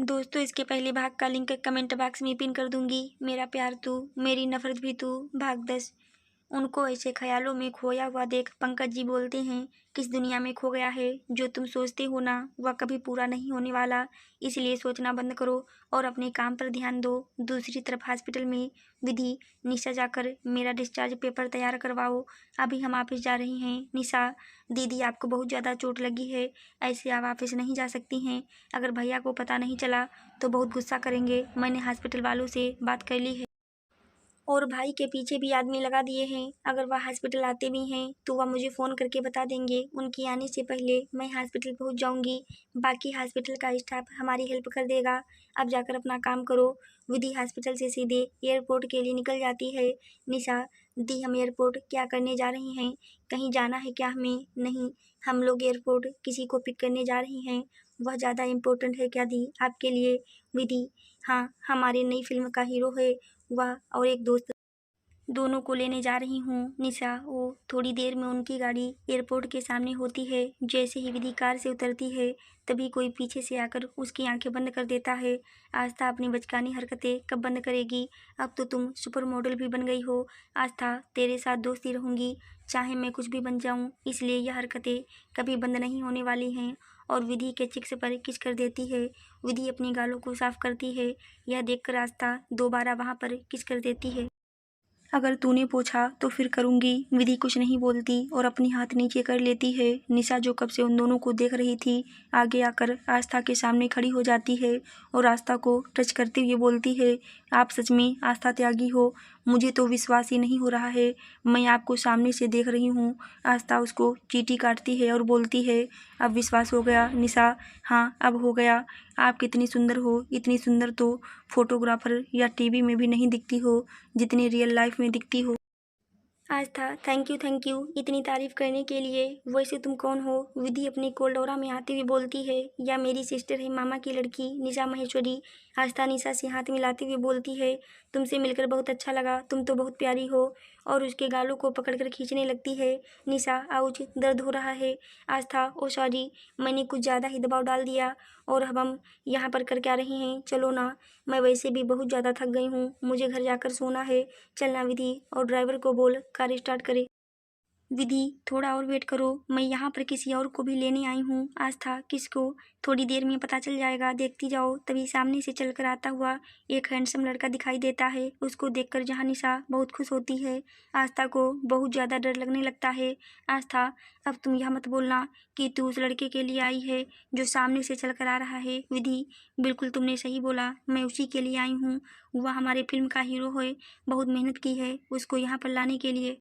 दोस्तों, इसके पहले भाग का लिंक कमेंट बॉक्स में पिन कर दूंगी। मेरा प्यार तू, मेरी नफरत भी तू, भाग 10। उनको ऐसे ख्यालों में खोया हुआ देख पंकज जी बोलते हैं, किस दुनिया में खो गया है। जो तुम सोचते हो ना, वह कभी पूरा नहीं होने वाला। इसलिए सोचना बंद करो और अपने काम पर ध्यान दो। दूसरी तरफ हॉस्पिटल में विधि, निशा जाकर मेरा डिस्चार्ज पेपर तैयार करवाओ। अभी हम ऑफिस जा रहे हैं। निशा दीदी, आपको बहुत ज़्यादा चोट लगी है, ऐसे आप ऑफिस नहीं जा सकती हैं। अगर भैया को पता नहीं चला तो बहुत गुस्सा करेंगे। मैंने हॉस्पिटल वालों से बात कर ली है और भाई के पीछे भी आदमी लगा दिए हैं। अगर वह हॉस्पिटल आते भी हैं तो वह मुझे फ़ोन करके बता देंगे। उनके आने से पहले मैं हॉस्पिटल पहुंच जाऊंगी। बाकी हॉस्पिटल का स्टाफ हमारी हेल्प कर देगा। अब जाकर अपना काम करो। विधि हॉस्पिटल से सीधे एयरपोर्ट के लिए निकल जाती है। निशा दी, हम एयरपोर्ट क्या करने जा रहे हैं? कहीं जाना है क्या हमें? नहीं, हम लोग एयरपोर्ट किसी को पिक करने जा रहे हैं। वह ज़्यादा इम्पोर्टेंट है क्या दी आपके लिए? विधि, हाँ, हमारी नई फिल्म का हीरो है वह और एक दोस्त, दोनों को लेने जा रही हूँ। निशा, वो थोड़ी देर में उनकी गाड़ी एयरपोर्ट के सामने होती है। जैसे ही विधि कार से उतरती है तभी कोई पीछे से आकर उसकी आंखें बंद कर देता है। आस्था, अपनी बचकानी हरकतें कब बंद करेगी? अब तो तुम सुपर मॉडल भी बन गई हो। आस्था, तेरे साथ दोस्ती रहूंगी चाहे मैं कुछ भी बन जाऊं। इसलिए यह हरकतें कभी बंद नहीं होने वाली हैं। और विधि के चिक्स पर किस कर देती है। विधि अपनी गालों को साफ करती है। यह देखकर आस्था दोबारा वहां पर किस कर देती है। अगर तूने पूछा तो फिर करूंगी। विधि कुछ नहीं बोलती और अपनी हाथ नीचे कर लेती है। निशा, जो कब से उन दोनों को देख रही थी, आगे आकर आस्था के सामने खड़ी हो जाती है और आस्था को टच करते हुए बोलती है, आप सच में आस्था त्यागी हो? मुझे तो विश्वास ही नहीं हो रहा है। मैं आपको सामने से देख रही हूँ। आस्था उसको चींटी काटती है और बोलती है, अब विश्वास हो गया निशा? हाँ, अब हो गया। आप कितनी सुंदर हो। इतनी सुंदर तो फोटोग्राफर या टीवी में भी नहीं दिखती हो जितनी रियल लाइफ में दिखती हो। आस्था, थैंक यू इतनी तारीफ करने के लिए। वैसे तुम कौन हो? विधि अपनी कोल्डोरा में आते हुए बोलती है, या मेरी सिस्टर है, मामा की लड़की निशा माहेश्वरी। आस्था निशा से हाथ मिलाते हुए बोलती है, तुमसे मिलकर बहुत अच्छा लगा, तुम तो बहुत प्यारी हो। और उसके गालों को पकड़कर खींचने लगती है। निशा, आउच, दर्द हो रहा है। आस्था, ओ सॉरी, मैंने कुछ ज़्यादा ही दबाव डाल दिया। और अब हम यहाँ पर कर क्या रहे हैं? चलो ना, मैं वैसे भी बहुत ज़्यादा थक गई हूँ, मुझे घर जाकर सोना है। चलना विधि, और ड्राइवर को बोल कार स्टार्ट करे। विधि, थोड़ा और वेट करो, मैं यहाँ पर किसी और को भी लेने आई हूँ। आस्था, किसको? थोड़ी देर में पता चल जाएगा, देखती जाओ। तभी सामने से चलकर आता हुआ एक हैंडसम लड़का दिखाई देता है। उसको देखकर जहाँ निशा बहुत खुश होती है, आस्था को बहुत ज़्यादा डर लगने लगता है। आस्था, अब तुम यह मत बोलना कि तू उस लड़के के लिए आई है जो सामने से चलकर आ रहा है। विधि, बिल्कुल तुमने सही बोला, मैं उसी के लिए आई हूँ। वह हमारे फिल्म का हीरो है, बहुत मेहनत की है उसको यहाँ पर लाने के लिए।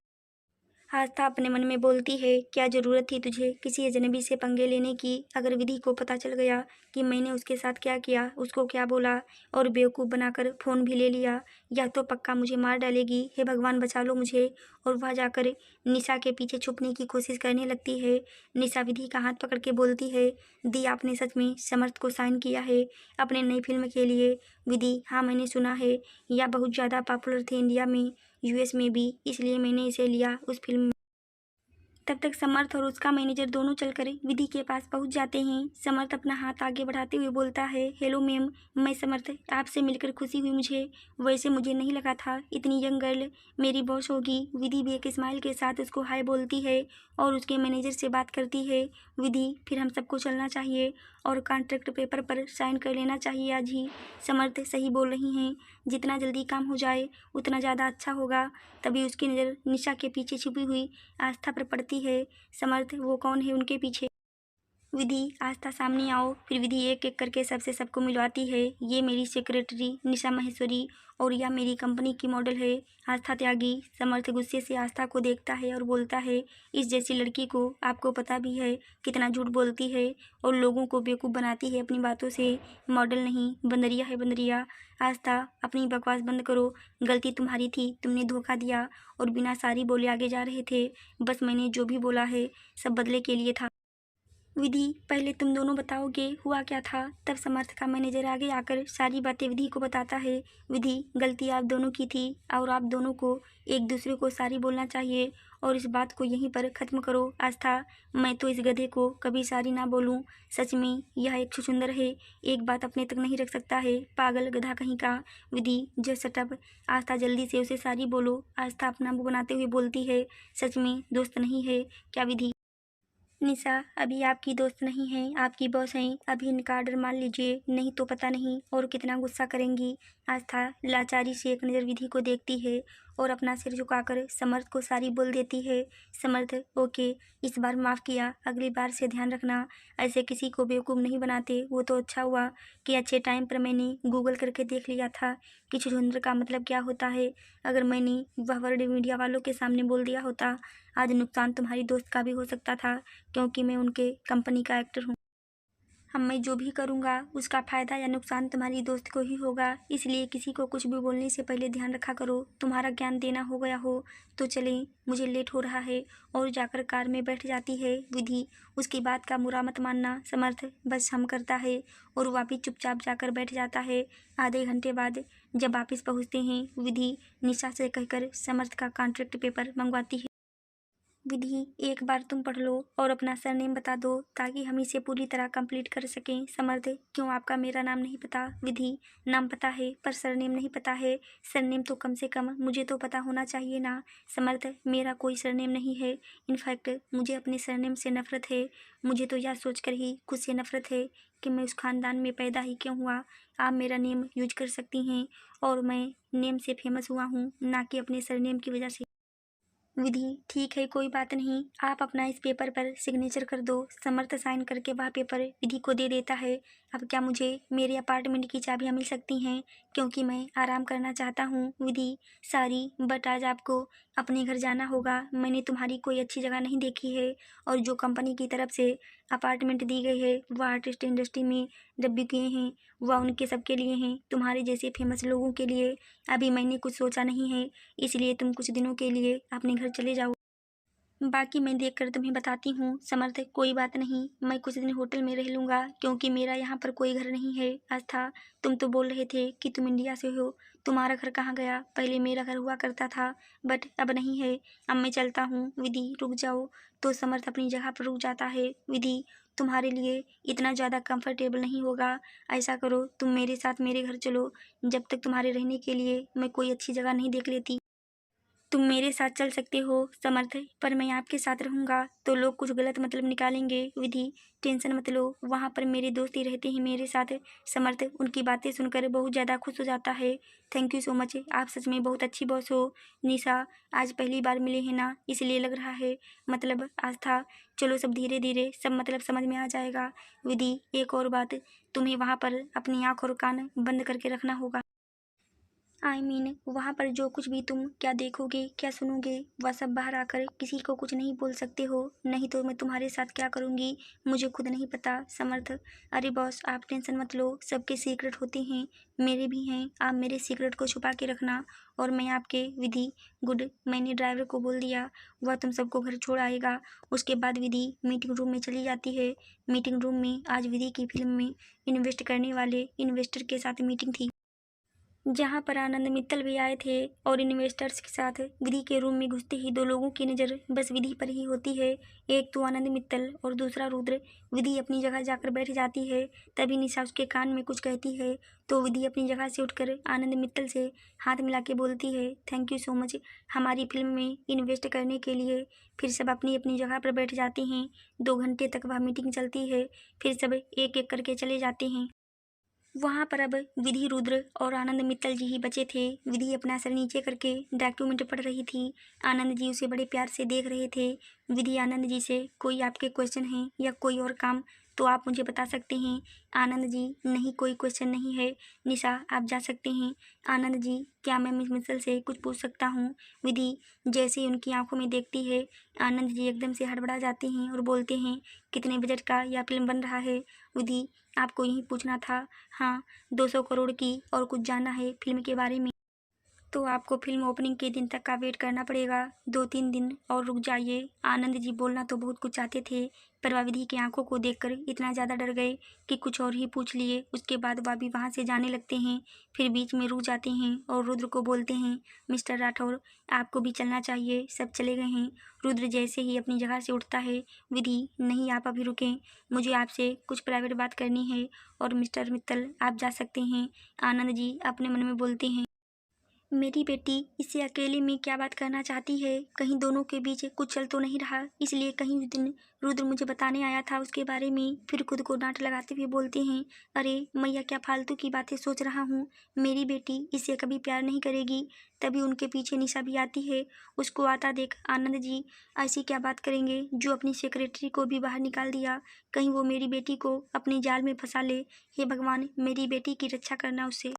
आस्था अपने मन में बोलती है, क्या ज़रूरत थी तुझे किसी अजनबी से पंगे लेने की? अगर विधि को पता चल गया कि मैंने उसके साथ क्या किया, उसको क्या बोला और बेवकूफ़ बनाकर फ़ोन भी ले लिया, या तो पक्का मुझे मार डालेगी। हे भगवान, बचा लो मुझे। और वह जाकर निशा के पीछे छुपने की कोशिश करने लगती है। निशा विधि का हाथ पकड़ के बोलती है, दी, आपने सच में समर्थ को साइन किया है अपने नई फिल्म के लिए? विधि, हाँ, मैंने सुना है, यह बहुत ज़्यादा पॉपुलर थे इंडिया में, यूएस में भी, इसलिए मैंने इसे लिया उस फिल्म में। तब तक समर्थ और उसका मैनेजर दोनों चलकर विधि के पास पहुंच जाते हैं। समर्थ अपना हाथ आगे बढ़ाते हुए बोलता है, हेलो मैम, मैं समर्थ, आपसे मिलकर खुशी हुई मुझे। वैसे मुझे नहीं लगा था इतनी यंग गर्ल मेरी बॉस होगी। विधि भी एक स्माइल के साथ उसको हाय बोलती है और उसके मैनेजर से बात करती है। विधि, फिर हम सबको चलना चाहिए और कॉन्ट्रैक्ट पेपर पर साइन कर लेना चाहिए आज ही। समर्थ सही बोल रही हैं, जितना जल्दी काम हो जाए उतना ज़्यादा अच्छा होगा। तभी उसकी नज़र निशा के पीछे छुपी हुई आस्था पर पड़ती है। समर्थ, वो कौन है उनके पीछे? विधि, आस्था सामने आओ। फिर विधि एक एक करके सबसे सबको मिलवाती है। ये मेरी सेक्रेटरी निशा माहेश्वरी और यह मेरी कंपनी की मॉडल है आस्था त्यागी। समर्थ गुस्से से आस्था को देखता है और बोलता है, इस जैसी लड़की को आपको पता भी है कितना झूठ बोलती है और लोगों को बेवकूफ़ बनाती है अपनी बातों से। मॉडल नहीं, बंदरिया है बंदरिया। आस्था, अपनी बकवास बंद करो, गलती तुम्हारी थी, तुमने धोखा दिया और बिना सारी बोले आगे जा रहे थे। बस मैंने जो भी बोला है सब बदले के लिए था। विधि, पहले तुम दोनों बताओगे हुआ क्या था? तब समर्थ का मैनेजर आगे आकर सारी बातें विधि को बताता है। विधि, गलती आप दोनों की थी और आप दोनों को एक दूसरे को सारी बोलना चाहिए और इस बात को यहीं पर ख़त्म करो। आस्था, मैं तो इस गधे को कभी सारी ना बोलूँ। सच में यह एक छुछुंदर है, एक बात अपने तक नहीं रख सकता है। पागल गधा कहीं का। विधि, जस्ट शट। आस्था, जल्दी से उसे सारी बोलो। आस्था अपना मुँह बनाते हुए बोलती है, सच में दोस्त नहीं है क्या विधि? निशा, अभी आपकी दोस्त नहीं है, आपकी बॉस हैं। अभी इनका ऑर्डर मान लीजिए, नहीं तो पता नहीं और कितना गुस्सा करेंगी। आस्था लाचारी से एक नज़र विधि को देखती है और अपना सिर झुकाकर समर्थ को सारी बोल देती है। समर्थ, ओके, इस बार माफ़ किया, अगली बार से ध्यान रखना, ऐसे किसी को बेवकूफ़ नहीं बनाते। वो तो अच्छा हुआ कि अच्छे टाइम पर मैंने गूगल करके देख लिया था कि छुछुंदर का मतलब क्या होता है। अगर मैंने वह वर्ड मीडिया वालों के सामने बोल दिया होता, आज नुकसान तुम्हारी दोस्त का भी हो सकता था, क्योंकि मैं उनके कंपनी का एक्टर हूँ। अब मैं जो भी करूँगा उसका फ़ायदा या नुकसान तुम्हारी दोस्त को ही होगा, इसलिए किसी को कुछ भी बोलने से पहले ध्यान रखा करो। तुम्हारा ज्ञान देना हो गया हो तो चलें, मुझे लेट हो रहा है। और जाकर कार में बैठ जाती है विधि। उसकी बात का बुरा मत मानना समर्थ, बस हम करता है और वापिस चुपचाप जाकर बैठ जाता है। आधे घंटे बाद जब वापिस पहुँचते हैं, विधि निशा से कहकर समर्थ का कॉन्ट्रैक्ट पेपर मंगवाती है। विधि, एक बार तुम पढ़ लो और अपना सरनेम बता दो ताकि हम इसे पूरी तरह कंप्लीट कर सकें। समर्थ, क्यों आपका मेरा नाम नहीं पता? विधि, नाम पता है पर सरनेम नहीं पता है। सरनेम तो कम से कम मुझे तो पता होना चाहिए ना। समर्थ, मेरा कोई सरनेम नहीं है, इनफैक्ट मुझे अपने सरनेम से नफरत है। मुझे तो यह सोचकर ही खुद से नफरत है कि मैं उस खानदान में पैदा ही क्यों हुआ। आप मेरा नेम यूज कर सकती हैं और मैं नेम से फेमस हुआ हूँ, ना कि अपने सरनेम की वजह से। विधि, ठीक है, कोई बात नहीं, आप अपना इस पेपर पर सिग्नेचर कर दो। समर्थ साइन करके वह पेपर विधि को दे देता है। अब क्या मुझे मेरे अपार्टमेंट की चाबियां मिल सकती हैं, क्योंकि मैं आराम करना चाहता हूँ। विधि, सॉरी बट आज आपको अपने घर जाना होगा। मैंने तुम्हारी कोई अच्छी जगह नहीं देखी है और जो कंपनी की तरफ से अपार्टमेंट दी गई है वह आर्टिस्ट इंडस्ट्री में जब भी किए हैं वह उनके सबके लिए हैं, तुम्हारे जैसे फेमस लोगों के लिए। अभी मैंने कुछ सोचा नहीं है, इसलिए तुम कुछ दिनों के लिए अपने घर चले जाओ। बाकी मैं देख कर तुम्हें बताती हूँ। समर्थ, कोई बात नहीं, मैं कुछ दिन होटल में रह लूँगा क्योंकि मेरा यहाँ पर कोई घर नहीं है। आस्था, तुम तो बोल रहे थे कि तुम इंडिया से हो, तुम्हारा घर कहाँ गया? पहले मेरा घर हुआ करता था बट अब नहीं है। अब मैं चलता हूँ। विधि, रुक जाओ। तो समर्थ अपनी जगह पर रुक जाता है। विधि, तुम्हारे लिए इतना ज़्यादा कंफर्टेबल नहीं होगा। ऐसा करो, तुम मेरे साथ मेरे घर चलो, जब तक तुम्हारे रहने के लिए मैं कोई अच्छी जगह नहीं देख लेती। तुम मेरे साथ चल सकते हो समर्थ, पर मैं आपके साथ रहूँगा तो लोग कुछ गलत मतलब निकालेंगे। विधि, टेंशन मत लो, वहाँ पर मेरे दोस्त ही रहते हैं मेरे साथ। समर्थ उनकी बातें सुनकर बहुत ज़्यादा खुश हो जाता है। थैंक यू सो मच, आप सच में बहुत अच्छी बॉस हो। निशा, आज पहली बार मिले हैं ना, इसलिए लग रहा है। मतलब आस्था, चलो सब धीरे धीरे सब मतलब समझ में आ जाएगा। विधि, एक और बात, तुम्हें वहाँ पर अपनी आँख और कान बंद करके रखना होगा। वहाँ पर जो कुछ भी तुम क्या देखोगे क्या सुनोगे वह सब बाहर आकर किसी को कुछ नहीं बोल सकते हो, नहीं तो मैं तुम्हारे साथ क्या करूँगी मुझे खुद नहीं पता। समर्थ, अरे बॉस आप टेंशन मत लो, सबके सीक्रेट होते हैं, मेरे भी हैं, आप मेरे सीक्रेट को छुपा के रखना और मैं आपके। विधि, गुड, मैंने ड्राइवर को बोल दिया, वह तुम सबको घर छोड़ आएगा। उसके बाद विधि मीटिंग रूम में चली जाती है। मीटिंग रूम में आज विधि की फिल्म में इन्वेस्ट करने वाले इन्वेस्टर के साथ मीटिंग थी, जहां पर आनंद मित्तल भी आए थे और इन्वेस्टर्स के साथ। विधि के रूम में घुसते ही दो लोगों की नज़र बस विधि पर ही होती है, एक तो आनंद मित्तल और दूसरा रुद्र। विधि अपनी जगह जाकर बैठ जाती है। तभी निशा उसके कान में कुछ कहती है तो विधि अपनी जगह से उठकर आनंद मित्तल से हाथ मिला के बोलती है, थैंक यू सो मच हमारी फिल्म में इन्वेस्ट करने के लिए। फिर सब अपनी अपनी जगह पर बैठ जाते हैं। 2 घंटे तक वह मीटिंग चलती है, फिर सब एक एक करके चले जाते हैं। वहाँ पर अब विधि, रुद्र और आनंद मित्तल जी ही बचे थे। विधि अपना सर नीचे करके डॉक्यूमेंट पढ़ रही थी। आनंद जी उसे बड़े प्यार से देख रहे थे। विधि आनंद जी से, कोई आपके क्वेश्चन हैं या कोई और काम तो आप मुझे बता सकते हैं। आनंद जी, नहीं कोई क्वेश्चन नहीं है, निशा आप जा सकते हैं। आनंद जी, क्या मैं मिस मित्तल से कुछ पूछ सकता हूँ? विधि जैसे ही उनकी आंखों में देखती है, आनंद जी एकदम से हड़बड़ा जाते हैं और बोलते हैं, कितने बजट का यह फिल्म बन रहा है? विधि, आपको यही पूछना था। हाँ, 200 करोड़ की, और कुछ जानना है फिल्म के बारे में? तो आपको फिल्म ओपनिंग के दिन तक का वेट करना पड़ेगा। 2-3 दिन और रुक जाइए। आनंद जी बोलना तो बहुत कुछ चाहते थे, पर वह विधि की आंखों को देखकर इतना ज़्यादा डर गए कि कुछ और ही पूछ लिए। उसके बाद वह भी वहाँ से जाने लगते हैं, फिर बीच में रुक जाते हैं और रुद्र को बोलते हैं, मिस्टर राठौर, आपको भी चलना चाहिए। सब चले गए हैं। रुद्र जैसे ही अपनी जगह से उठता है, विधि, नहीं आप अभी रुकें, मुझे आपसे कुछ प्राइवेट बात करनी है। और मिस्टर मित्तल, आप जा सकते हैं। आनंद जी अपने मन में बोलते हैं, मेरी बेटी इससे अकेले में क्या बात करना चाहती है? कहीं दोनों के बीच कुछ चल तो नहीं रहा? इसलिए कहीं उस दिन रुद्र मुझे बताने आया था उसके बारे में। फिर खुद को डांट लगाते हुए बोलते हैं, अरे मैया, क्या फालतू की बातें सोच रहा हूँ। मेरी बेटी इससे कभी प्यार नहीं करेगी। तभी उनके पीछे निशा भी आती है। उसको आता देख आनंद जी ऐसी क्या बात करेंगे जो अपनी सेक्रेटरी को भी बाहर निकाल दिया। कहीं वो मेरी बेटी को अपने जाल में फंसा ले। हे भगवान, मेरी बेटी की रक्षा करना उससे।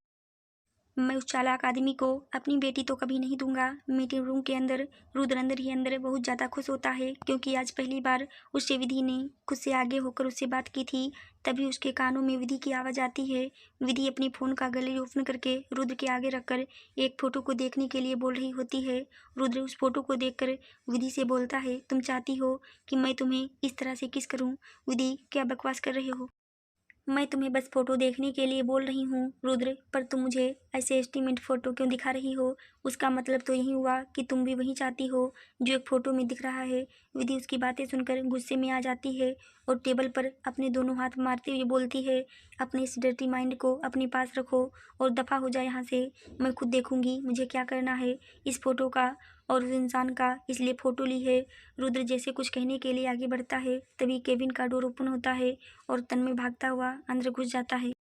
मैं उस चालाक आदमी को अपनी बेटी तो कभी नहीं दूंगा। मीटिंग रूम के अंदर रुद्र अंदर ही अंदर बहुत ज़्यादा खुश होता है, क्योंकि आज पहली बार उससे विधि ने खुद से आगे होकर उससे बात की थी। तभी उसके कानों में विधि की आवाज़ आती है। विधि अपनी फ़ोन का गैलरी ओपन करके रुद्र के आगे रखकर एक फ़ोटो को देखने के लिए बोल रही होती है। रुद्र उस फोटो को देखकर विधि से बोलता है, तुम चाहती हो कि मैं तुम्हें इस तरह से किस करूँ? विधि, क्या बकवास कर रहे हो? मैं तुम्हें बस फोटो देखने के लिए बोल रही हूँ रुद्र, पर तुम मुझे ऐसे एस्टीमेट फोटो क्यों दिखा रही हो? उसका मतलब तो यही हुआ कि तुम भी वही चाहती हो जो एक फोटो में दिख रहा है। विधि उसकी बातें सुनकर गुस्से में आ जाती है और टेबल पर अपने दोनों हाथ मारते हुए बोलती है, अपने इस डर्टी माइंड को अपने पास रखो और दफ़ा हो जाए यहाँ से। मैं खुद देखूंगी मुझे क्या करना है इस फोटो का और उस इंसान का, इसलिए फ़ोटो ली है। रुद्र जैसे कुछ कहने के लिए आगे बढ़ता है, तभी केबिन का डोर ओपन होता है और तन्मय भागता हुआ अंदर घुस जाता है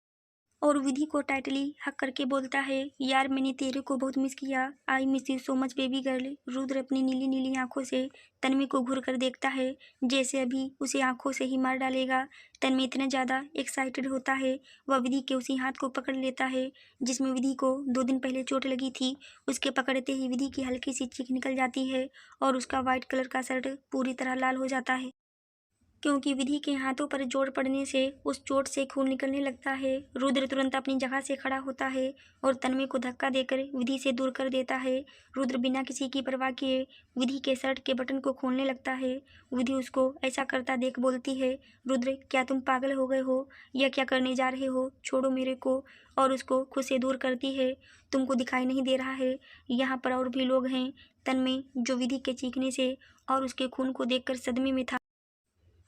और विधि को टाइटली हक करके बोलता है, यार मैंने तेरे को बहुत मिस किया। I miss you so much baby girl. Rudra अपनी नीली नीली आंखों से तन्मय को घूर कर देखता है, जैसे अभी उसे आंखों से ही मार डालेगा। तन्मय इतना ज़्यादा एक्साइटेड होता है, वह विधि के उसी हाथ को पकड़ लेता है जिसमें विधि को 2 दिन पहले चोट लगी थी। उसके पकड़ते ही विधि की हल्की सी चीख निकल जाती है और उसका वाइट कलर का शर्ट पूरी तरह लाल हो जाता है, क्योंकि विधि के हाथों पर जोर पड़ने से उस चोट से खून निकलने लगता है। रुद्र तुरंत अपनी जगह से खड़ा होता है और तन्मय को धक्का देकर विधि से दूर कर देता है। रुद्र बिना किसी की परवाह किए विधि के शर्ट के बटन को खोलने लगता है। विधि उसको ऐसा करता देख बोलती है, रुद्र क्या तुम पागल हो गए हो या क्या करने जा रहे हो? छोड़ो मेरे को। और उसको खुद से दूर करती है। तुमको दिखाई नहीं दे रहा है यहाँ पर और भी लोग हैं? तन्मय, जो विधि के चीखने से और उसके खून को देखकर सदमे में था,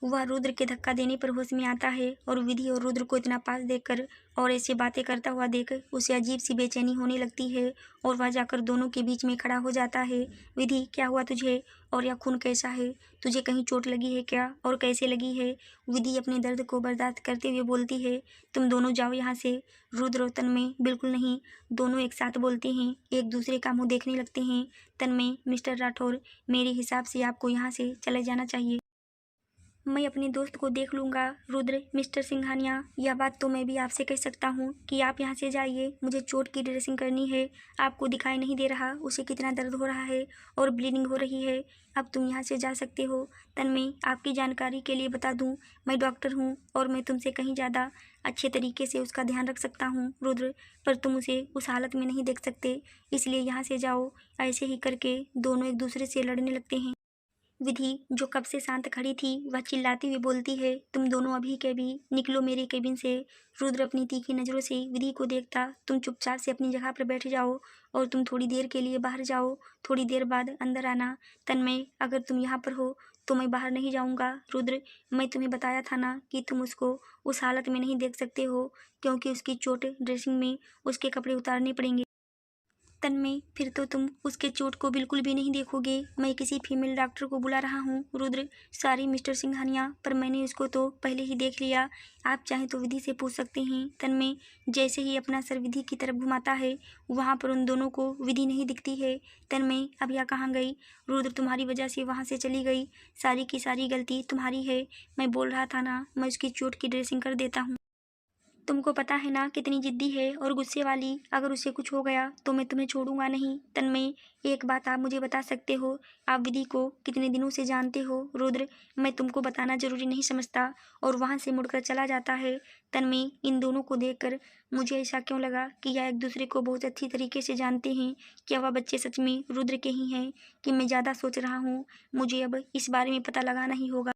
वह रुद्र के धक्का देने पर होश में आता है और विधि और रुद्र को इतना पास देखकर और ऐसे बातें करता हुआ देख उसे अजीब सी बेचैनी होने लगती है और वह जाकर दोनों के बीच में खड़ा हो जाता है। विधि, क्या हुआ तुझे? और यह खून कैसा है? तुझे कहीं चोट लगी है क्या और कैसे लगी है? विधि अपने दर्द को बर्दाश्त करते हुए बोलती है, तुम दोनों जाओ यहाँ से। रुद्र और तन्मय, बिल्कुल नहीं। दोनों एक साथ बोलते हैं, एक दूसरे का मुँह देखने लगते हैं। तन्मय, मिस्टर राठौर, मेरे हिसाब से आपको यहाँ से चले जाना चाहिए। मैं अपने दोस्त को देख लूँगा। रुद्र, मिस्टर सिंघानिया, यह बात तो मैं भी आपसे कह सकता हूँ कि आप यहाँ से जाइए। मुझे चोट की ड्रेसिंग करनी है। आपको दिखाई नहीं दे रहा उसे कितना दर्द हो रहा है और ब्लीडिंग हो रही है। अब तुम यहाँ से जा सकते हो। तन्मय, आपकी जानकारी के लिए बता दूँ, मैं डॉक्टर हूँ और मैं तुमसे कहीं ज़्यादा अच्छे तरीके से उसका ध्यान रख सकता हूँ रुद्र, पर तुम उसे उस हालत में नहीं देख सकते, इसलिए यहाँ से जाओ। ऐसे ही करके दोनों एक दूसरे से लड़ने लगते हैं। विधि, जो कब से शांत खड़ी थी, वह चिल्लाती हुई बोलती है, तुम दोनों अभी के भी निकलो मेरे केबिन से। रुद्र अपनी तीखी नज़रों से विधि को देखता, तुम चुपचाप से अपनी जगह पर बैठ जाओ और तुम थोड़ी देर के लिए बाहर जाओ, थोड़ी देर बाद अंदर आना। तन्मय, अगर तुम यहाँ पर हो तो मैं बाहर नहीं जाऊँगा। रुद्र, मैं तुम्हें बताया था ना कि तुम उसको उस हालत में नहीं देख सकते हो, क्योंकि उसकी चोट ड्रेसिंग में उसके कपड़े उतारने पड़ेंगे। तन्मय, फिर तो तुम उसके चोट को बिल्कुल भी नहीं देखोगे। मैं किसी फीमेल डॉक्टर को बुला रहा हूँ। रुद्र, सॉरी मिस्टर सिंघानिया, पर मैंने उसको तो पहले ही देख लिया। आप चाहें तो विधि से पूछ सकते हैं। तन्मय जैसे ही अपना सर विधि की तरफ घुमाता है, वहाँ पर उन दोनों को विधि नहीं दिखती है। तन्मय, अब यह कहाँ गई? रुद्र, तुम्हारी वजह से वहाँ से चली गई। सारी की सारी गलती तुम्हारी है। मैं बोल रहा था ना, मैं उसकी चोट की ड्रेसिंग कर देता हूँ। तुमको पता है ना कितनी जिद्दी है और गुस्से वाली। अगर उसे कुछ हो गया तो मैं तुम्हें छोड़ूंगा नहीं। तन्मय, एक बात आप मुझे बता सकते हो? आप विधि को कितने दिनों से जानते हो? रुद्र, मैं तुमको बताना जरूरी नहीं समझता। और वहां से मुड़कर चला जाता है। तन्मय, इन दोनों को देखकर मुझे ऐसा क्यों लगा कि यह एक दूसरे को बहुत अच्छी तरीके से जानते हैं। क्या वह बच्चे सच में रुद्र के ही हैं कि मैं ज़्यादा सोच रहा हूँ? मुझे अब इस बारे में पता लगाना ही होगा।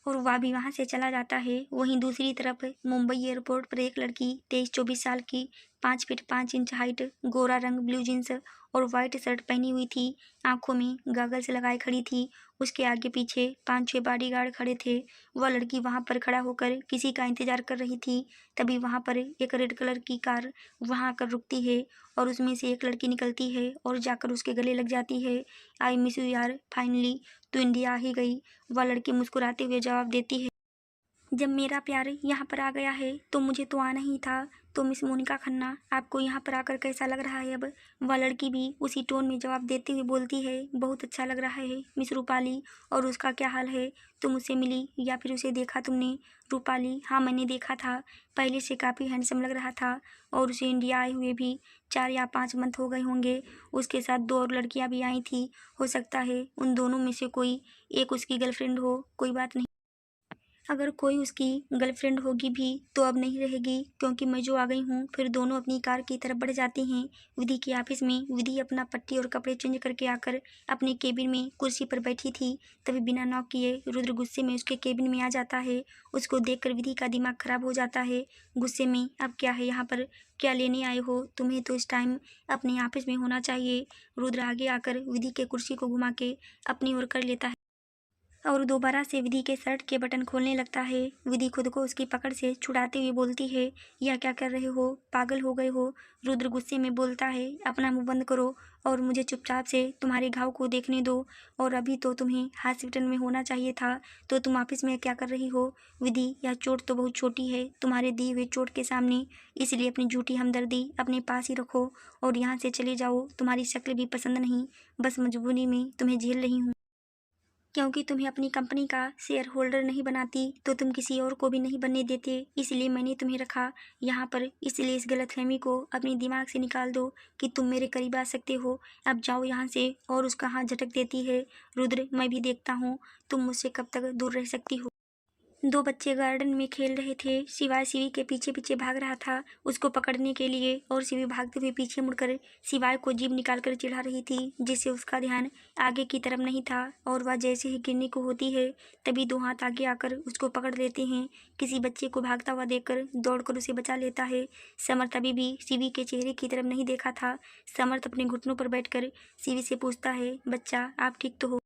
और वह भी वहां से चला जाता है। वहीं दूसरी तरफ मुंबई एयरपोर्ट पर एक लड़की 23-24 साल की, 5 फीट 5 इंच हाइट, गोरा रंग, ब्लू जींस और वाइट शर्ट पहनी हुई थी, आंखों में गॉगल्स लगाए खड़ी थी। उसके आगे पीछे 5-6 बॉडीगार्ड खड़े थे। वह लड़की वहां पर खड़ा होकर किसी का इंतजार कर रही थी। तभी वहां पर एक रेड कलर की कार वहां आकर रुकती है और उसमें से एक लड़की निकलती है और जाकर उसके गले लग जाती है। आई मिस यू यार, फाइनली तू इंडिया आ ही गई। वह लड़की मुस्कुराते हुए जवाब देती है, जब मेरा प्यार यहाँ पर आ गया है तो मुझे तो आना ही था। तो मिस मोनिका खन्ना, आपको यहाँ पर आकर कैसा लग रहा है अब? वह लड़की भी उसी टोन में जवाब देते हुए बोलती है, बहुत अच्छा लग रहा है मिस रूपाली। और उसका क्या हाल है? तुम उससे मिली या फिर उसे देखा तुमने? रूपाली, हाँ मैंने देखा था। पहले से काफ़ी हैंडसम लग रहा था और उसे इंडिया आए हुए भी 4 या 5 मंथ हो गए होंगे। उसके साथ 2 और लड़कियाँ भी आई थी। हो सकता है उन दोनों में से कोई एक उसकी गर्लफ्रेंड हो। कोई बात नहीं, अगर कोई उसकी गर्लफ्रेंड होगी भी तो अब नहीं रहेगी, क्योंकि मैं जो आ गई हूँ। फिर दोनों अपनी कार की तरफ बढ़ जाते हैं। विधि के ऑफिस में विधि अपना पट्टी और कपड़े चेंज करके आकर अपने केबिन में कुर्सी पर बैठी थी। तभी बिना नॉक किए रुद्र गुस्से में उसके केबिन में आ जाता है। उसको देखकर विधि का दिमाग खराब हो जाता है। गुस्से में, अब क्या है यहाँ पर? क्या लेने आए हो? तुम्हें तो इस टाइम अपने ऑफिस में होना चाहिए। रुद्र आगे आकर विधि के कुर्सी को घुमा के अपनी ओर कर लेता है और दोबारा से विधि के शर्ट के बटन खोलने लगता है। विधि खुद को उसकी पकड़ से छुड़ाते हुए बोलती है, यह क्या कर रहे हो? पागल हो गए हो? रुद्र गुस्से में बोलता है, अपना मुंह बंद करो और मुझे चुपचाप से तुम्हारे घाव को देखने दो। और अभी तो तुम्हें हॉस्पिटल में होना चाहिए था, तो तुम ऑफिस में क्या कर रही हो? विधि, यह चोट तो बहुत छोटी है तुम्हारे दिए हुए चोट के सामने, इसलिए अपनी झूठी हमदर्दी अपने पास ही रखो और यहाँ से चले जाओ। तुम्हारी शक्ल भी पसंद नहीं, बस मजबूरी में तुम्हें झेल रही हूँ। क्योंकि तुम्हें अपनी कंपनी का शेयर होल्डर नहीं बनाती तो तुम किसी और को भी नहीं बनने देते, इसलिए मैंने तुम्हें रखा यहाँ पर। इसलिए इस गलतफहमी को अपने दिमाग से निकाल दो कि तुम मेरे करीब आ सकते हो। अब जाओ यहाँ से। और उसका हाथ झटक देती है। रुद्र, मैं भी देखता हूँ तुम मुझसे कब तक दूर रह सकती हो। 2 बच्चे गार्डन में खेल रहे थे। शिवाय शिवी के पीछे पीछे भाग रहा था उसको पकड़ने के लिए, और शिवी भागते हुए पीछे मुड़कर शिवाय को जीभ निकालकर चिढ़ा रही थी, जिससे उसका ध्यान आगे की तरफ नहीं था। और वह जैसे ही गिरने को होती है तभी 2 हाथ आगे आकर उसको पकड़ लेते हैं। किसी बच्चे को भागता हुआ देखकर दौड़कर उसे बचा लेता है। समर्थ अभी भी शिवी के चेहरे की तरफ नहीं देखा था। समर्थ अपने घुटनों पर बैठकर शिवी से पूछता है, बच्चा आप ठीक तो हो?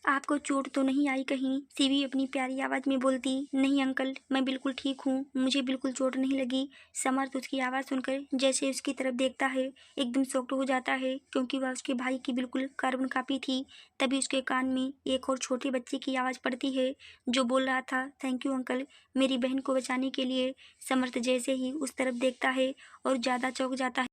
आपको चोट तो नहीं आई कहीं? शिवी अपनी प्यारी आवाज़ में बोलती, नहीं अंकल, मैं बिल्कुल ठीक हूँ, मुझे बिल्कुल चोट नहीं लगी। समर्थ उसकी आवाज़ सुनकर जैसे उसकी तरफ देखता है एकदम शॉक्ड हो जाता है, क्योंकि वह उसके भाई की बिल्कुल कार्बन कॉपी थी। तभी उसके कान में एक और छोटे बच्चे की आवाज़ पड़ती है जो बोल रहा था, थैंक यू अंकल, मेरी बहन को बचाने के लिए। समर्थ जैसे ही उस तरफ देखता है और ज़्यादा चौंक जाता है,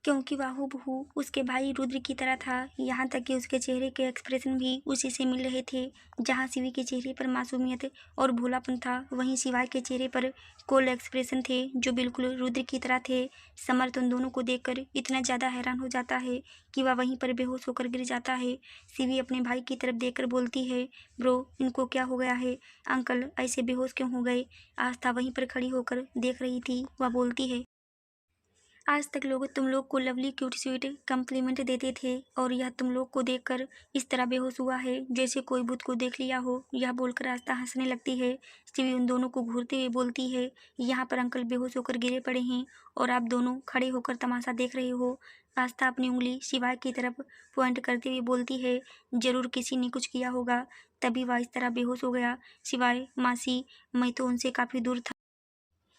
क्योंकि वह हूबहू उसके भाई रुद्र की तरह था। यहाँ तक कि उसके चेहरे के एक्सप्रेशन भी उसी से मिल रहे थे। जहाँ शिवी के चेहरे पर मासूमियत और भोलापन था, वहीं शिवाय के चेहरे पर कोल्ड एक्सप्रेशन थे जो बिल्कुल रुद्र की तरह थे। समर्थ उन दोनों को देखकर इतना ज़्यादा हैरान हो जाता है कि वह वहीं पर बेहोश होकर गिर जाता है। शिवी अपने भाई की तरफ देखकर बोलती है, ब्रो, इनको क्या हो गया है? अंकल ऐसे बेहोश क्यों हो गए? आस्था वहीं पर खड़ी होकर देख रही थी। वह बोलती है, आज तक लोग तुम लोग को लवली क्यूट स्वीट कम्प्लीमेंट देते थे और यह तुम लोग को देखकर इस तरह बेहोश हुआ है जैसे कोई भूत को देख लिया हो। यह बोलकर आस्था हंसने लगती है। शिवी उन दोनों को घूरते हुए बोलती है, यहाँ पर अंकल बेहोश होकर गिरे पड़े हैं और आप दोनों खड़े होकर तमाशा देख रहे हो। आस्था अपनी उंगली शिवाय की तरफ पॉइंट करते हुए बोलती है, जरूर किसी ने कुछ किया होगा तभी वह इस तरह बेहोश हो गया। शिवाय, मासी, मैं तो उनसे काफ़ी दूर था।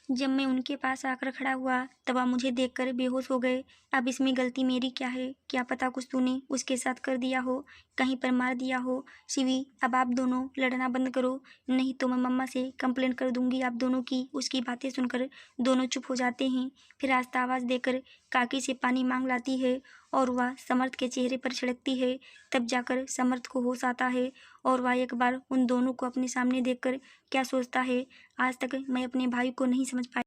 जब मैं उनके पास आकर खड़ा हुआ तब वह मुझे देखकर बेहोश हो गए। अब इसमें गलती मेरी क्या है? क्या पता कुछ तूने उसके साथ कर दिया हो, कहीं पर मार दिया हो। शिवी, अब आप दोनों लड़ना बंद करो, नहीं तो मैं मम्मा से कंप्लेंट कर दूंगी आप दोनों की। उसकी बातें सुनकर दोनों चुप हो जाते हैं। फिर आस्था आवाज़ देकर काकी से पानी मांग लाती है और वह समर्थ के चेहरे पर छिड़कती है। तब जाकर समर्थ को होश आता है और वह एक बार उन दोनों को अपने सामने देखकर क्या सोचता है, आज तक मैं अपने भाई को नहीं समझ पाई।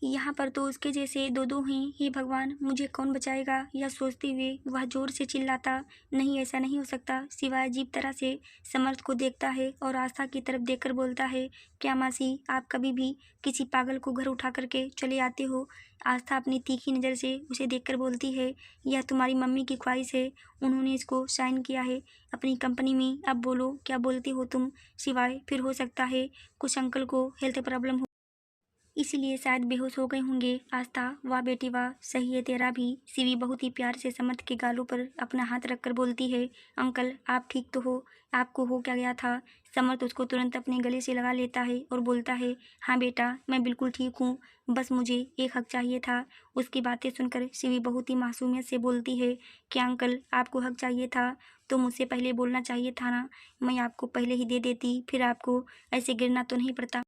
यहाँ पर तो उसके जैसे दो दो हैं, हे भगवान मुझे कौन बचाएगा। यह सोचते हुए वह जोर से चिल्लाता, नहीं ऐसा नहीं हो सकता। सिवाय अजीब तरह से समर्थ को देखता है और आस्था की तरफ देखकर बोलता है, क्या मासी आप कभी भी किसी पागल को घर उठा करके चले आते हो। आस्था अपनी तीखी नज़र से उसे देखकर बोलती है, यह तुम्हारी मम्मी की ख्वाहिश है, उन्होंने इसको साइन किया है अपनी कंपनी में। अब बोलो क्या बोलती हो तुम। सिवाय फिर हो सकता है कुछ अंकल को हेल्थ प्रॉब्लम हो, इसलिए शायद बेहोश हो गए होंगे। आस्था वाह बेटी वाह, सही है तेरा भी। शिवी बहुत ही प्यार से समर्थ के गालों पर अपना हाथ रखकर बोलती है, अंकल आप ठीक तो हो, आपको हो क्या गया था। समर्थ उसको तुरंत अपने गले से लगा लेता है और बोलता है, हाँ बेटा मैं बिल्कुल ठीक हूँ, बस मुझे एक हक चाहिए था। उसकी बातें सुनकर शिवी बहुत ही मासूमियत से बोलती है, क्या अंकल आपको हक चाहिए था, तो मुझसे पहले बोलना चाहिए था ना, मैं आपको पहले ही दे देती, फिर आपको ऐसे गिरना तो नहीं पड़ता।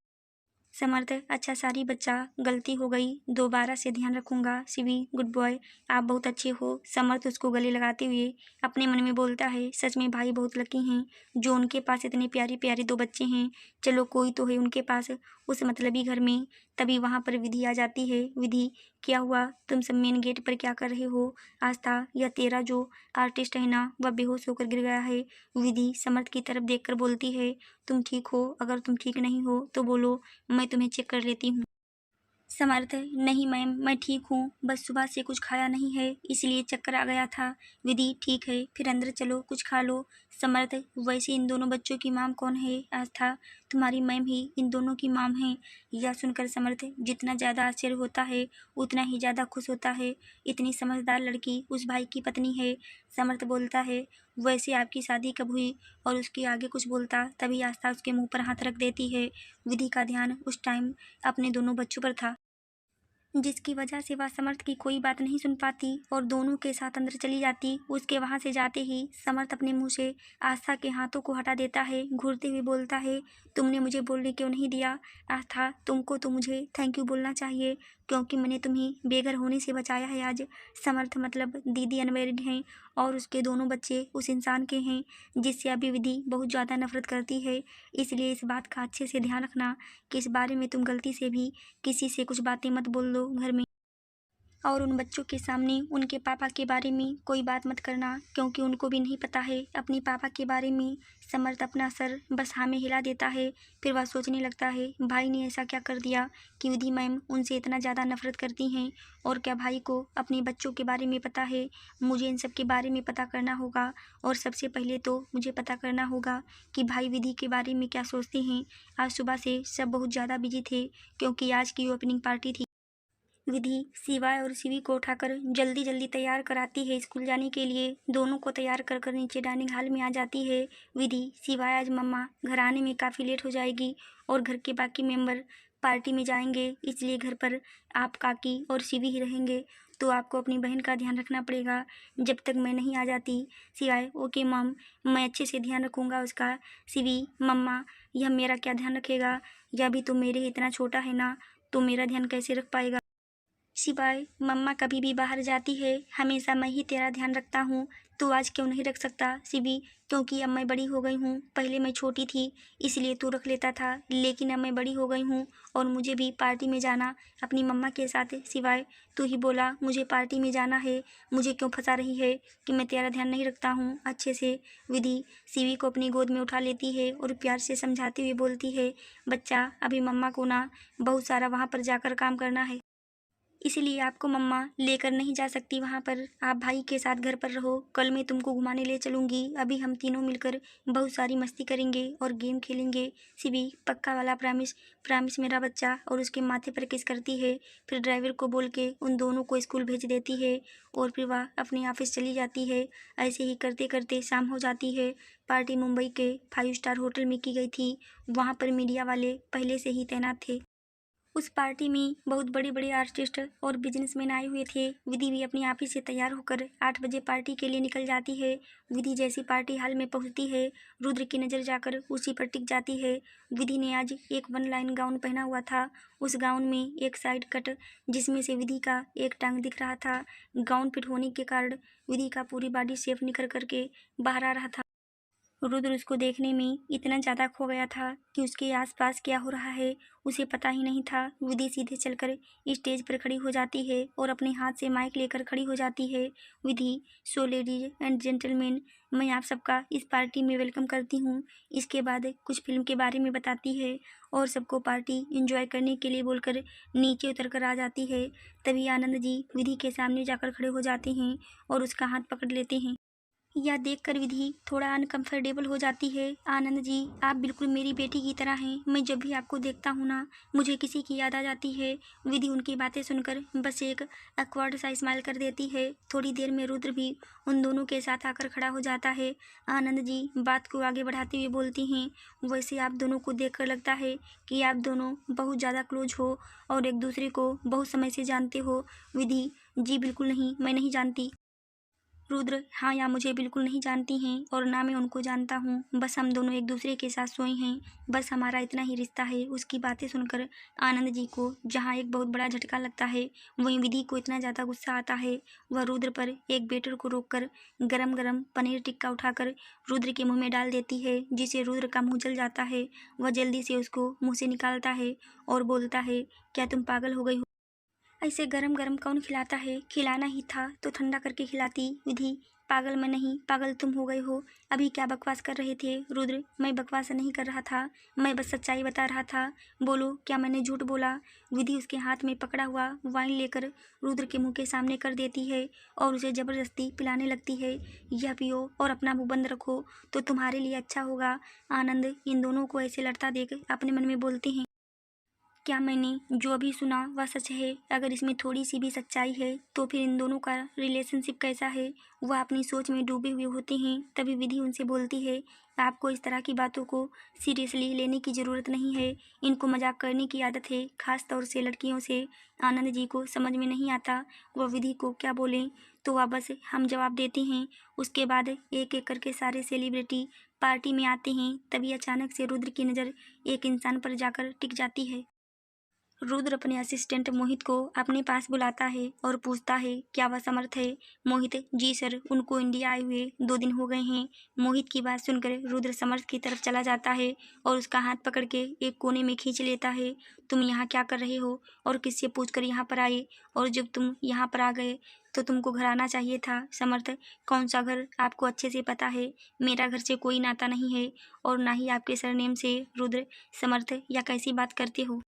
समर्थ, अच्छा सारी बच्चा, गलती हो गई, दोबारा से ध्यान रखूंगा। शिवी गुड बॉय, आप बहुत अच्छे हो। समर्थ उसको गले लगाते हुए अपने मन में बोलता है, सच में भाई बहुत लकी हैं जो उनके पास इतने प्यारे प्यारे दो बच्चे हैं। चलो कोई तो है उनके पास उस मतलबी घर में। तभी वहाँ पर विधि आ जाती है। विधि, क्या हुआ, तुम सब मेन गेट पर क्या कर रहे हो। आस्था, यह तेरा जो आर्टिस्ट है ना, वह बेहोश होकर गिर गया है। विधि समर्थ की तरफ देखकर बोलती है, तुम ठीक हो, अगर तुम ठीक नहीं हो तो बोलो, मैं तुम्हें चेक कर लेती हूँ। समर्थ, नहीं मैम मैं ठीक हूँ, बस सुबह से कुछ खाया नहीं है इसलिए चक्कर आ गया था। विधि, ठीक है फिर अंदर चलो कुछ खा लो। समर्थ, वैसे इन दोनों बच्चों की माम कौन है। आस्था, तुम्हारी मैम ही इन दोनों की माम है। यह सुनकर समर्थ जितना ज़्यादा आश्चर्य होता है उतना ही ज़्यादा खुश होता है। इतनी समझदार लड़की उस भाई की पत्नी है। समर्थ बोलता है, वैसे आपकी शादी कब हुई, और उसके आगे कुछ बोलता तभी आस्था उसके मुंह पर हाथ रख देती है। विधि का ध्यान उस टाइम अपने दोनों बच्चों पर था, जिसकी वजह से वह समर्थ की कोई बात नहीं सुन पाती और दोनों के साथ अंदर चली जाती। उसके वहां से जाते ही समर्थ अपने मुंह से आस्था के हाथों को हटा देता है, घूरते हुए बोलता है, तुमने मुझे बोलने क्यों नहीं दिया। आस्था, तुमको तो मुझे थैंक यू बोलना चाहिए क्योंकि मैंने तुम्हें बेघर होने से बचाया है आज। समर्थ मतलब दीदी अनमेरिड हैं और उसके दोनों बच्चे उस इंसान के हैं जिससे अभी विधि बहुत ज़्यादा नफरत करती है। इसलिए इस बात का अच्छे से ध्यान रखना कि इस बारे में तुम गलती से भी किसी से कुछ बातें मत बोल दो घर में, और उन बच्चों के सामने उनके पापा के बारे में कोई बात मत करना क्योंकि उनको भी नहीं पता है अपने पापा के बारे में। समर्थ अपना सर बस हाँ में हिला देता है। फिर वह सोचने लगता है, भाई ने ऐसा क्या कर दिया कि विधि मैम उनसे इतना ज़्यादा नफरत करती हैं, और क्या भाई को अपने बच्चों के बारे में पता है। मुझे इन सब के बारे में पता करना होगा और सबसे पहले तो मुझे पता करना होगा कि भाई विधि के बारे में क्या सोचते हैं। आज सुबह से सब बहुत ज़्यादा बिजी थे क्योंकि आज की ओपनिंग पार्टी थी। विधि शिवाय और शिवी को उठाकर जल्दी जल्दी तैयार कराती है स्कूल जाने के लिए। दोनों को तैयार कर कर नीचे डाइनिंग हॉल में आ जाती है। विधि, शिवाय आज मम्मा घर आने में काफ़ी लेट हो जाएगी और घर के बाकी मेंबर पार्टी में जाएंगे, इसलिए घर पर आप काकी और शिवी ही रहेंगे, तो आपको अपनी बहन का ध्यान रखना पड़ेगा जब तक मैं नहीं आ जाती। शिवाय, ओके मम, मैं अच्छे से ध्यान रखूँगा उसका। शिवी, मम्मा यह मेरा क्या ध्यान रखेगा, यह भी तो मेरे ही इतना छोटा है ना, तो मेरा ध्यान कैसे रख पाएगा। शिवाय, मम्मा कभी भी बाहर जाती है हमेशा मैं ही तेरा ध्यान रखता हूँ, तू आज क्यों नहीं रख सकता। शिवी, क्योंकि अब मैं बड़ी हो गई हूँ, पहले मैं छोटी थी इसलिए तू रख लेता था, लेकिन अब मैं बड़ी हो गई हूँ और मुझे भी पार्टी में जाना अपनी मम्मा के साथ। शिवाय, तू ही बोला मुझे पार्टी में जाना है, मुझे क्यों फंसा रही है कि मैं तेरा ध्यान नहीं रखता हूँ अच्छे से। विधि शिवी को अपनी गोद में उठा लेती है और प्यार से समझाते हुए बोलती है, बच्चा अभी मम्मा को ना बहुत सारा वहाँ पर जाकर काम करना है, इसलिए आपको मम्मा लेकर नहीं जा सकती वहाँ पर, आप भाई के साथ घर पर रहो, कल मैं तुमको घुमाने ले चलूँगी। अभी हम तीनों मिलकर बहुत सारी मस्ती करेंगे और गेम खेलेंगे। शिवी, पक्का वाला प्रॉमिस। प्रॉमिस मेरा बच्चा, और उसके माथे पर किस करती है। फिर ड्राइवर को बोल के उन दोनों को स्कूल भेज देती है और फिर वह अपने ऑफिस चली जाती है। ऐसे ही करते करते शाम हो जाती है। पार्टी मुंबई के 5 स्टार होटल में की गई थी, वहाँ पर मीडिया वाले पहले से ही तैनात थे। उस पार्टी में बहुत बड़े बड़े आर्टिस्ट और बिजनेसमैन आए हुए थे। विधि भी अपने आप ही से तैयार होकर 8 बजे पार्टी के लिए निकल जाती है। विधि जैसी पार्टी हॉल में पहुंचती है, रुद्र की नज़र जाकर उसी पर टिक जाती है। विधि ने आज एक 1 लाइन गाउन पहना हुआ था। उस गाउन में एक साइड कट जिसमें से विधि का एक टांग दिख रहा था। गाउन फिट होने के कारण विधि का पूरी बॉडी शेप निकल करके बाहर आ रहा था। रुद्र उसको देखने में इतना ज़्यादा खो गया था कि उसके आसपास क्या हो रहा है उसे पता ही नहीं था। विधि सीधे चलकर स्टेज पर खड़ी हो जाती है और अपने हाथ से माइक लेकर खड़ी हो जाती है। विधि, सो लेडीज एंड जेंटलमैन, मैं आप सबका इस पार्टी में वेलकम करती हूँ। इसके बाद कुछ फिल्म के बारे में बताती है और सबको पार्टी एंजॉय करने के लिए बोलकर नीचे उतर कर आ जाती है। तभी आनंद जी विधि के सामने जाकर खड़े हो जाते हैं और उसका हाथ पकड़ लेते हैं। यह देखकर विधि थोड़ा अनकंफर्टेबल हो जाती है। आनंद जी, आप बिल्कुल मेरी बेटी की तरह हैं। मैं जब भी आपको देखता हूँ ना, मुझे किसी की याद आ जाती है। विधि उनकी बातें सुनकर बस एक अक्वर्ड सा स्माइल कर देती है। थोड़ी देर में रुद्र भी उन दोनों के साथ आकर खड़ा हो जाता है। आनंद जी बात को आगे बढ़ाते हुए बोलती हैं, वैसे आप दोनों को देखकर लगता है कि आप दोनों बहुत ज़्यादा क्लोज हो और एक दूसरे को बहुत समय से जानते हो। विधि, जी बिल्कुल नहीं, मैं नहीं जानती। रुद्र, हाँ, या मुझे बिल्कुल नहीं जानती हैं और ना मैं उनको जानता हूँ। बस हम दोनों एक दूसरे के साथ सोए हैं, बस हमारा इतना ही रिश्ता है। उसकी बातें सुनकर आनंद जी को जहाँ एक बहुत बड़ा झटका लगता है, वहीं विधि को इतना ज़्यादा गुस्सा आता है। वह रुद्र पर एक वेटर को रोककर गरम गरम पनीर टिक्का उठाकर रुद्र के मुँह में डाल देती है, जिससे रुद्र का मुँह जल जाता है। वह जल्दी से उसको मुँह से निकालता है और बोलता है, क्या तुम पागल हो गई हो? ऐसे गरम गरम कौन खिलाता है? खिलाना ही था तो ठंडा करके खिलाती। विधि, पागल मैं नहीं, पागल तुम हो गए हो। अभी क्या बकवास कर रहे थे? रुद्र, मैं बकवास नहीं कर रहा था, मैं बस सच्चाई बता रहा था। बोलो, क्या मैंने झूठ बोला? विधि उसके हाथ में पकड़ा हुआ वाइन लेकर रुद्र के मुंह के सामने कर देती है और उसे जबरदस्ती पिलाने लगती है। यह पियो और अपना मुंह बंद रखो तो तुम्हारे लिए अच्छा होगा। आनंद इन दोनों को ऐसे लड़ता देख अपने मन में बोलते हैं, क्या मैंने जो अभी सुना वह सच है? अगर इसमें थोड़ी सी भी सच्चाई है तो फिर इन दोनों का रिलेशनशिप कैसा है? वह अपनी सोच में डूबे हुए होते हैं। तभी विधि उनसे बोलती है, आपको इस तरह की बातों को सीरियसली लेने की ज़रूरत नहीं है। इनको मजाक करने की आदत है, खास तौर से लड़कियों से। आनंद जी को समझ में नहीं आता वह विधि को क्या बोलें, तो वह बस हम जवाब देते हैं। उसके बाद एक एक करके सारे सेलिब्रिटी पार्टी में आते हैं। तभी अचानक से रुद्र की नज़र एक इंसान पर जाकर टिक जाती है। रुद्र अपने असिस्टेंट मोहित को अपने पास बुलाता है और पूछता है, क्या वह समर्थ है? मोहित, जी सर, उनको इंडिया आए हुए 2 दिन हो गए हैं। मोहित की बात सुनकर रुद्र समर्थ की तरफ चला जाता है और उसका हाथ पकड़ के एक कोने में खींच लेता है। तुम यहाँ क्या कर रहे हो और किससे पूछकर यहाँ पर आए? और जब तुम यहाँ पर आ गए तो तुमको घर आना चाहिए था। समर्थ, कौन सा घर? आपको अच्छे से पता है मेरा घर से कोई नाता नहीं है और ना ही आपके सरनेम से। रुद्र, समर्थ, या कैसी बात करते हो?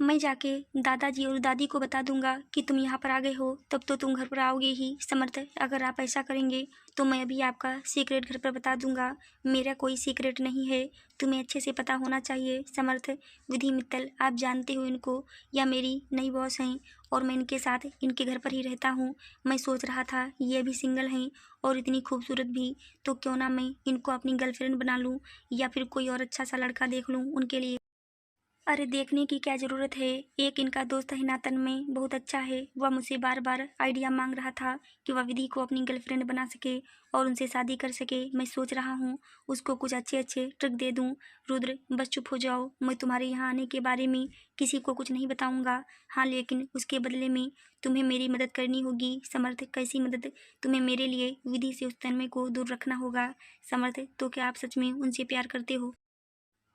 मैं जाके दादाजी और दादी को बता दूंगा कि तुम यहाँ पर आ गए हो, तब तो तुम घर पर आओगे ही। समर्थ, अगर आप ऐसा करेंगे तो मैं अभी आपका सीक्रेट घर पर बता दूंगा। मेरा कोई सीक्रेट नहीं है, तुम्हें अच्छे से पता होना चाहिए। समर्थ, विधि मित्तल, आप जानते हो इनको, या मेरी नई बॉस हैं और मैं इनके साथ इनके घर पर ही रहता हूँ। मैं सोच रहा था ये भी सिंगल हैं और इतनी खूबसूरत भी, तो क्यों ना मैं इनको अपनी गर्लफ्रेंड बना लूँ या फिर कोई और अच्छा सा लड़का देख लूँ उनके लिए। अरे देखने की क्या ज़रूरत है, एक इनका दोस्त है नातन में, बहुत अच्छा है। वह मुझसे बार बार आइडिया मांग रहा था कि वह विधि को अपनी गर्लफ्रेंड बना सके और उनसे शादी कर सके। मैं सोच रहा हूँ उसको कुछ अच्छे अच्छे ट्रिक दे दूँ। रुद्र, बस चुप हो जाओ, मैं तुम्हारे यहाँ आने के बारे में किसी को कुछ नहीं बताऊँगा। हाँ, लेकिन उसके बदले में तुम्हें मेरी मदद करनी होगी। समर्थ, कैसी मदद? तुम्हें मेरे लिए विधि से उस तन्मय को दूर रखना होगा। समर्थ, तो क्या आप सच में उनसे प्यार करते हो?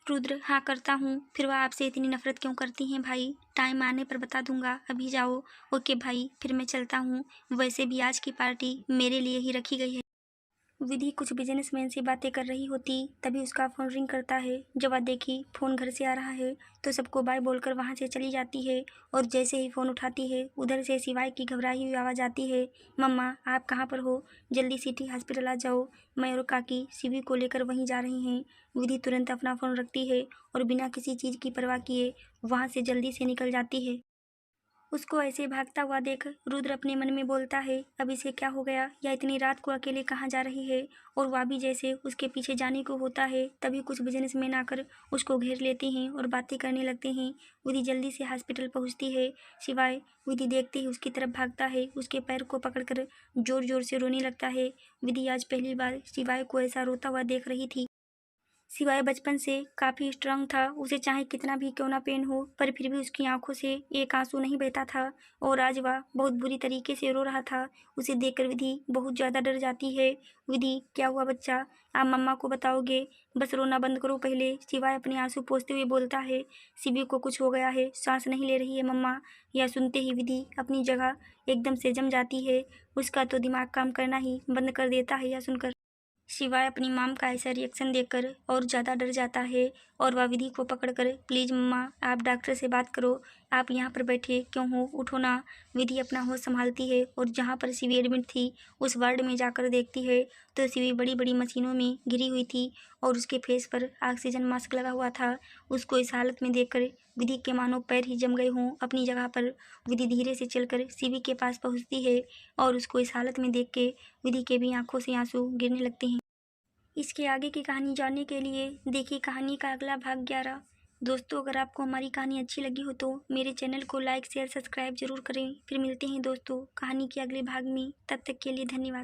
रुद्र, हाँ करता हूँ। फिर वह आपसे इतनी नफरत क्यों करती हैं भाई? टाइम आने पर बता दूंगा, अभी जाओ। ओके भाई, फिर मैं चलता हूँ। वैसे भी आज की पार्टी मेरे लिए ही रखी गई है। विधि कुछ बिजनेसमैन से बातें कर रही होती, तभी उसका फ़ोन रिंग करता है। जब वह देखी फ़ोन घर से आ रहा है तो सबको बाय बोलकर वहाँ से चली जाती है और जैसे ही फ़ोन उठाती है उधर से सिवाय की घबराई हुई आवाज़ आती है, मम्मा आप कहाँ पर हो? जल्दी सिटी हॉस्पिटल आ जाओ, मैं और काकी शिवी को लेकर वहीं जा रहे हैं। विधि तुरंत अपना फ़ोन रखती है और बिना किसी चीज़ की परवाह किए वहाँ से जल्दी से निकल जाती है। उसको ऐसे भागता हुआ देख रुद्र अपने मन में बोलता है, अब इसे क्या हो गया, या इतनी रात को अकेले कहाँ जा रही है। और वह भी जैसे उसके पीछे जाने को होता है तभी कुछ बिजनेसमैन आकर उसको घेर लेते हैं और बातें करने लगते हैं। विधि जल्दी से हॉस्पिटल पहुंचती है। शिवाय विधि देखते ही उसकी तरफ भागता है, उसके पैर को पकड़कर जोर जोर से रोने लगता है। विधि आज पहली बार शिवाय को ऐसा रोता हुआ देख रही थी। शिवाय बचपन से काफ़ी स्ट्रांग था, उसे चाहे कितना भी क्यों ना पेन हो पर फिर भी उसकी आंखों से एक आंसू नहीं बहता था। और आज वह बहुत बुरी तरीके से रो रहा था। उसे देखकर विधि बहुत ज़्यादा डर जाती है। विधि, क्या हुआ बच्चा, आप मम्मा को बताओगे, बस रोना बंद करो पहले। शिवाय अपने आंसू पोंछते हुए बोलता है, शिवी को कुछ हो गया है, सांस नहीं ले रही है मम्मा। यह सुनते ही विधि अपनी जगह एकदम से जम जाती है। उसका तो दिमाग काम करना ही बंद कर देता है यह सुनकर। शिवाय अपनी माम का ऐसा रिएक्शन देखकर और ज़्यादा डर जाता है और वह विधि को पकड़कर, प्लीज़ मम्मा आप डॉक्टर से बात करो, आप यहाँ पर बैठे क्यों हो, उठो ना। विधि अपना होश संभालती है और जहाँ पर शिवी एडमिट थी उस वार्ड में जाकर देखती है तो शिवी बड़ी बड़ी मशीनों में घिरी हुई थी और उसके फेस पर ऑक्सीजन मास्क लगा हुआ था। उसको इस हालत में देखकर विधि के मानो पैर ही जम गए हों अपनी जगह पर। विधि धीरे से चलकर शिवी के पास पहुँचती है और उसको इस हालत में देख के विधि के भी आंखों से आंसू गिरने लगते हैं। इसके आगे की कहानी जानने के लिए देखिए कहानी का अगला भाग 11। दोस्तों, अगर आपको हमारी कहानी अच्छी लगी हो तो मेरे चैनल को लाइक शेयर सब्सक्राइब जरूर करें। फिर मिलते हैं दोस्तों कहानी के अगले भाग में, तब तक के लिए धन्यवाद।